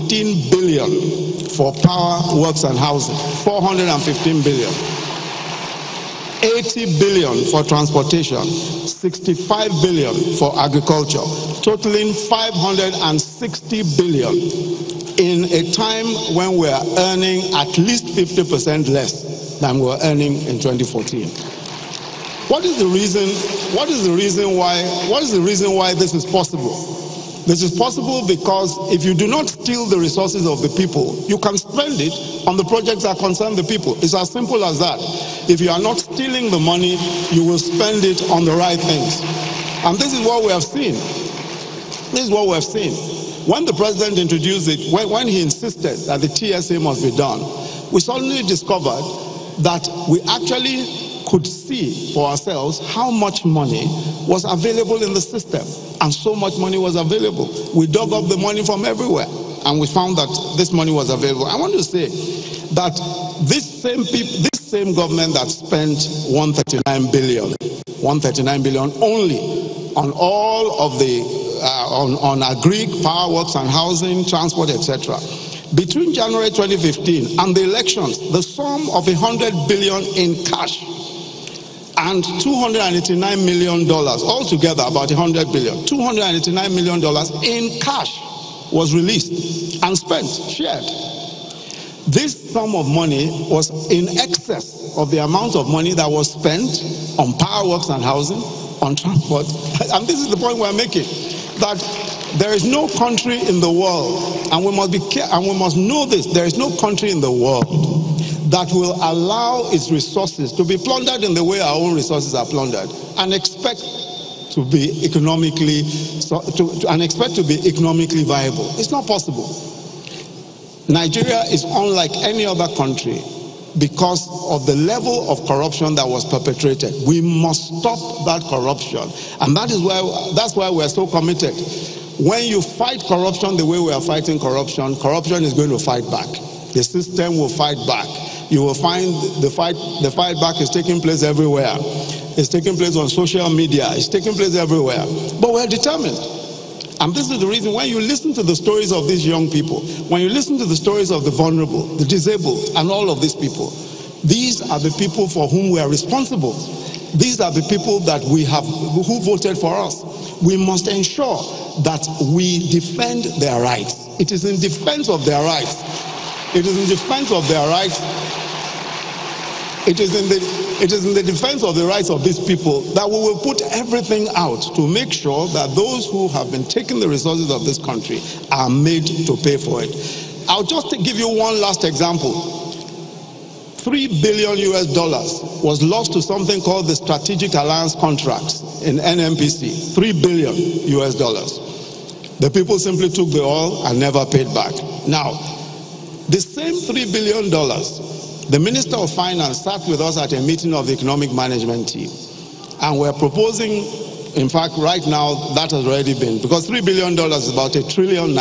415 billion for power, works and housing. 415 billion. 80 billion for transportation, 65 billion for agriculture, totaling 560 billion in a time when we are earning at least 50% less than we were earning in 2014. What is the reason why this is possible? This is possible because if you do not steal the resources of the people, you can spend it on the projects that concern the people. It's as simple as that. If you are not stealing the money, you will spend it on the right things. And this is what we have seen. This is what we have seen. When the president introduced it, when he insisted that the TSA must be done, we suddenly discovered that we actually could see for ourselves how much money was available in the system. And so much money was available. We dug up the money from everywhere, and we found that this money was available. I want to say that this same government that spent 139 billion only on all of the on agri, power, works and housing, transport, etc. Between January 2015 and the elections, the sum of 100 billion in cash and $289 million, altogether about 100 billion, $289 million in cash was released and spent, shared. This sum of money was in excess of the amount of money that was spent on power, works and housing, on transport. And this is the point we're making, that there is no country in the world, and we must be careful, and we must know this, there is no country in the world that will allow its resources to be plundered in the way our own resources are plundered and expect to be economically viable. It's not possible. Nigeria is unlike any other country because of the level of corruption that was perpetrated. We must stop that corruption, and that's why we're so committed. When you fight corruption the way we are fighting corruption, corruption is going to fight back. The system will fight back. You will find the fight back is taking place everywhere. It's taking place on social media. It's taking place everywhere. But we're determined. And this is the reason when you listen to the stories of these young people, when you listen to the stories of the vulnerable, the disabled, and all of these people, these are the people for whom we are responsible. These are the people that who voted for us. We must ensure that we defend their rights. It is in defense of their rights. It is in defense of their rights. It is in the defense of the rights of these people that we will put everything out to make sure that those who have been taking the resources of this country are made to pay for it. I'll just give you one last example. $3 billion was lost to something called the Strategic Alliance Contracts in NMPC. $3 billion. The people simply took the oil and never paid back. Now, the same $3 billion, the Minister of Finance sat with us at a meeting of the Economic Management team, and we're proposing, in fact, right now, that has already been, because $3 billion is about ₦1 trillion.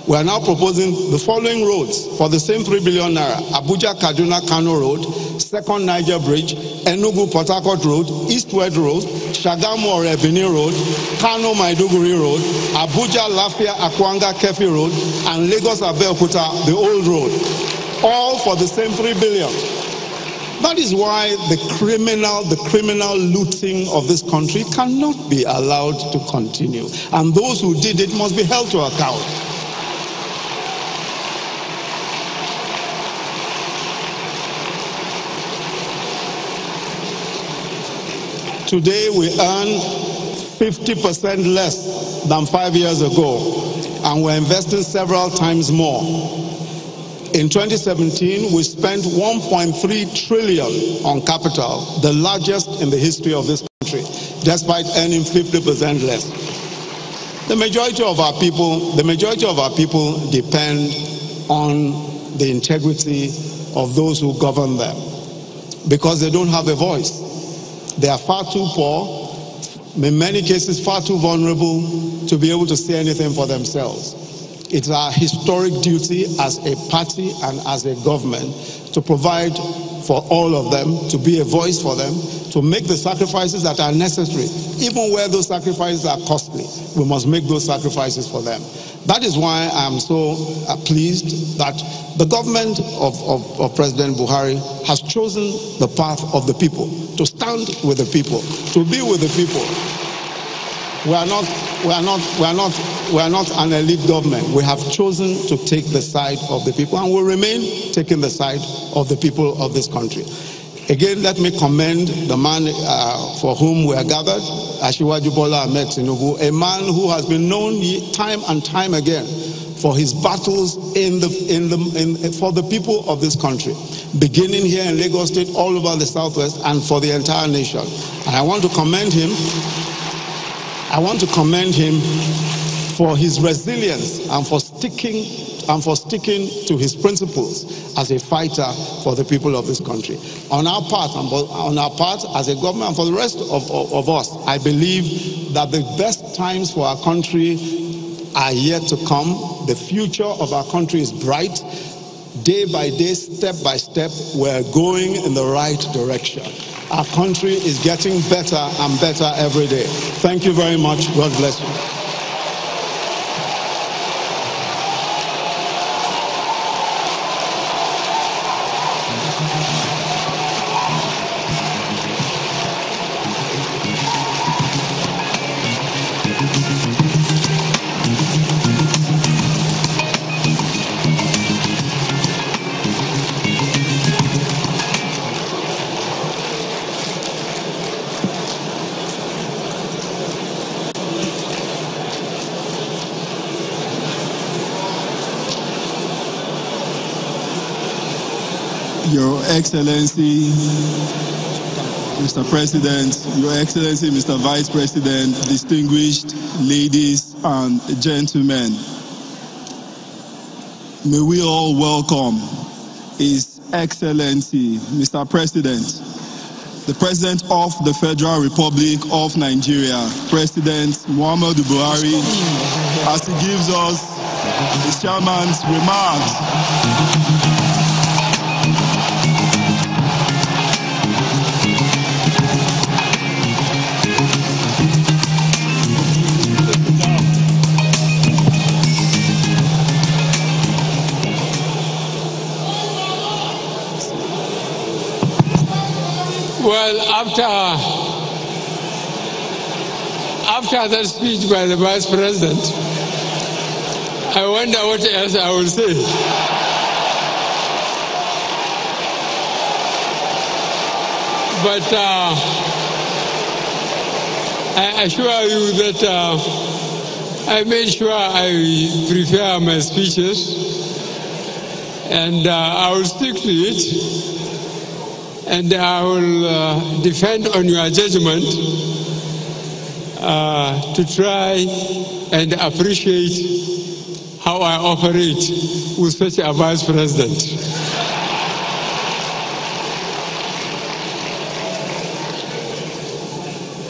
We are now proposing the following roads for the same $3 billion: Abuja Kaduna Kano Road, 2nd Niger Bridge, Enugu Port Harcourt Road, East-West Road, Shagamu Orebini Road, Kano Maiduguri Road, Abuja Lafia Akwanga Kefi Road, and Lagos Abeokuta, the old road. All for the same $3 billion. That is why the criminal looting of this country cannot be allowed to continue. And those who did it must be held to account. Today we earn 50% less than 5 years ago, and we're investing several times more. In 2017, we spent $1.3 trillion on capital, the largest in the history of this country, despite earning 50% less. The majority of our people depend on the integrity of those who govern them, because they don't have a voice. They are far too poor, in many cases far too vulnerable to be able to say anything for themselves. It's our historic duty as a party and as a government to provide for all of them, to be a voice for them, to make the sacrifices that are necessary. Even where those sacrifices are costly, we must make those sacrifices for them. That is why I'm so pleased that the government of President Buhari has chosen the path of the people, to stand with the people, to be with the people. We are not an elite government. We have chosen to take the side of the people, and will remain taking the side of the people of this country. Again, let me commend the man for whom we are gathered, Asiwaju Bola Ahmed Tinubu, a man who has been known time and time again for his battles for the people of this country, beginning here in Lagos State, all over the Southwest, and for the entire nation. And I want to commend him. For his resilience and for sticking to his principles as a fighter for the people of this country. On our part, as a government, and for the rest of us, I believe that the best times for our country are yet to come. The future of our country is bright. Day by day, step by step, we're going in the right direction. Our country is getting better and better every day. Thank you very much. God bless you. Your Excellency, Mr. President, Your Excellency, Mr. Vice President, distinguished ladies and gentlemen, may we all welcome His Excellency, Mr. President, the President of the Federal Republic of Nigeria, President Muhammadu Buhari, as he gives us the chairman's remarks. Well, after that speech by the Vice President, I wonder what else I will say. But I assure you that I made sure I prepare my speeches, and I will stick to it. And I will depend on your judgment to try and appreciate how I operate with such a Vice President.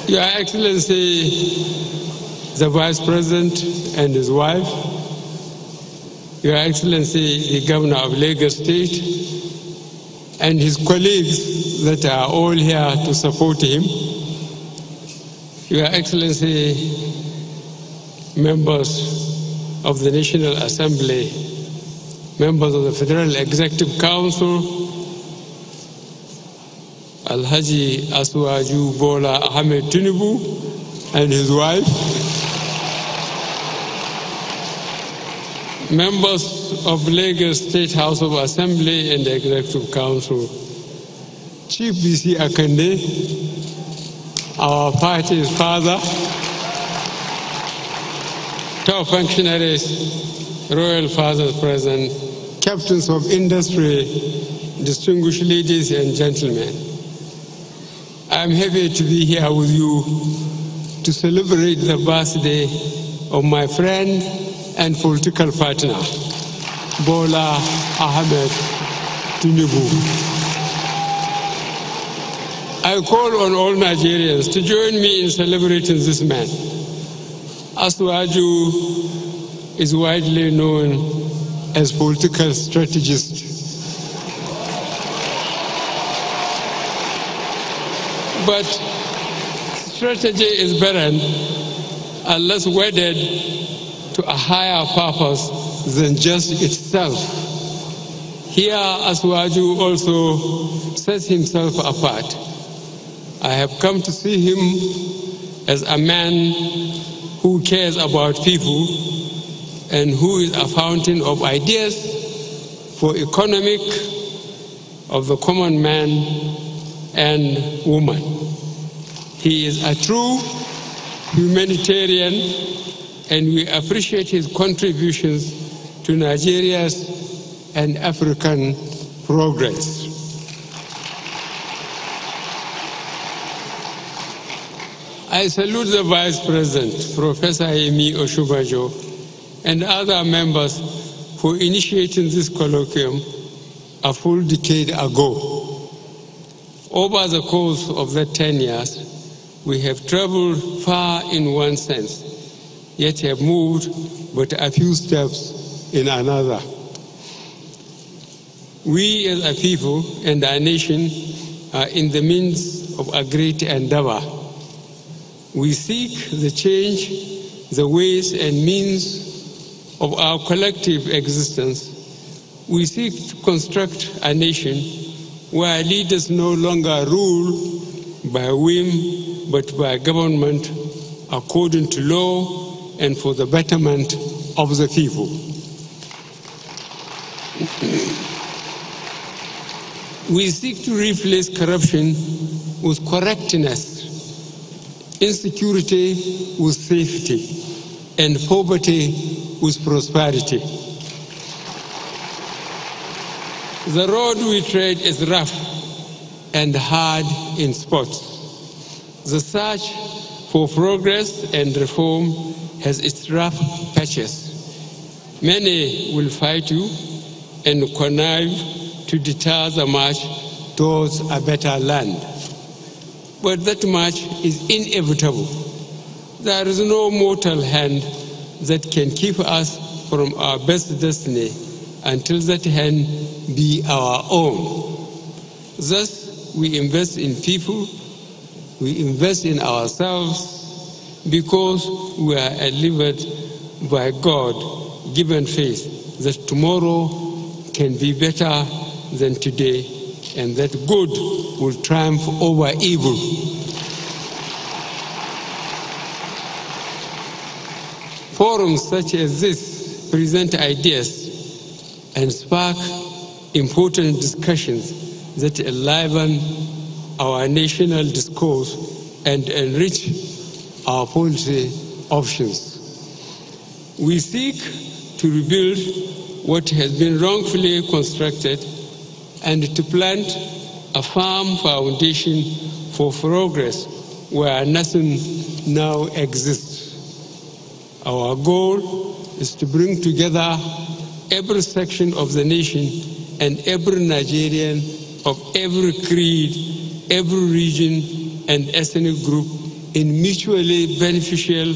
Your Excellency, the Vice President and his wife, Your Excellency, the Governor of Lagos State, and his colleagues that are all here to support him, Your Excellency, members of the National Assembly, members of the Federal Executive Council, Alhaji Asiwaju Bola Ahmed Tinubu and his wife, members of Lagos State House of Assembly and the Executive Council, Chief BC Akande, our party's father, top functionaries, royal fathers present, captains of industry, distinguished ladies and gentlemen. I'm happy to be here with you to celebrate the birthday of my friend and political partner, Bola Ahmed Tinubu. I call on all Nigerians to join me in celebrating this man. Asiwaju is widely known as political strategist. But strategy is barren unless wedded to a higher purpose than just itself. Here, Asuwaju also sets himself apart. I have come to see him as a man who cares about people and who is a fountain of ideas for economic of the common man and woman. He is a true humanitarian, and we appreciate his contributions to Nigeria's and African progress. I salute the Vice President, Professor Yemi Osinbajo, and other members for initiating this colloquium a full decade ago. Over the course of that 10 years, we have traveled far in one sense, yet have moved but a few steps in another. We as a people and a nation are in the midst of a great endeavor. We seek the change, the ways and means of our collective existence. We seek to construct a nation where leaders no longer rule by whim, but by government according to law and for the betterment of the people. We seek to replace corruption with correctness, insecurity with safety, and poverty with prosperity. The road we tread is rough and hard in spots. The search for progress and reform has its rough patches. Many will fight you and connive to deter the march towards a better land. But that march is inevitable. There is no mortal hand that can keep us from our best destiny until that hand be our own. Thus, we invest in people, we invest in ourselves, because we are delivered by God-given faith that tomorrow can be better than today, and that good will triumph over evil. Forums such as this present ideas and spark important discussions that enliven our national discourse and enrich our policy options. We seek to rebuild what has been wrongfully constructed and to plant a firm foundation for progress where nothing now exists. Our goal is to bring together every section of the nation and every Nigerian of every creed, every region and ethnic group in mutually beneficial,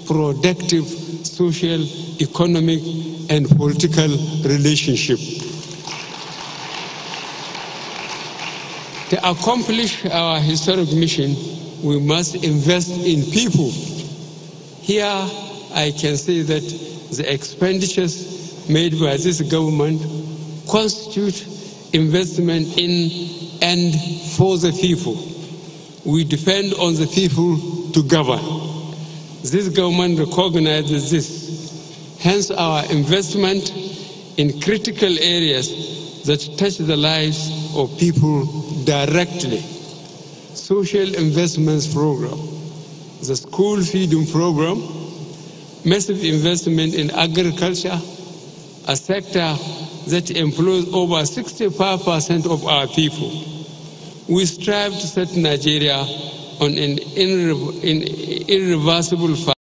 productive, social, economic, and political relationship. To accomplish our historic mission, we must invest in people. Here, I can say that the expenditures made by this government constitute investment in and for the people. We depend on the people to govern. This government recognizes this. Hence, our investment in critical areas that touch the lives of people directly. Social investments program, the school feeding program, massive investment in agriculture, a sector that employs over 65% of our people. We strive to set Nigeria on an irreversible path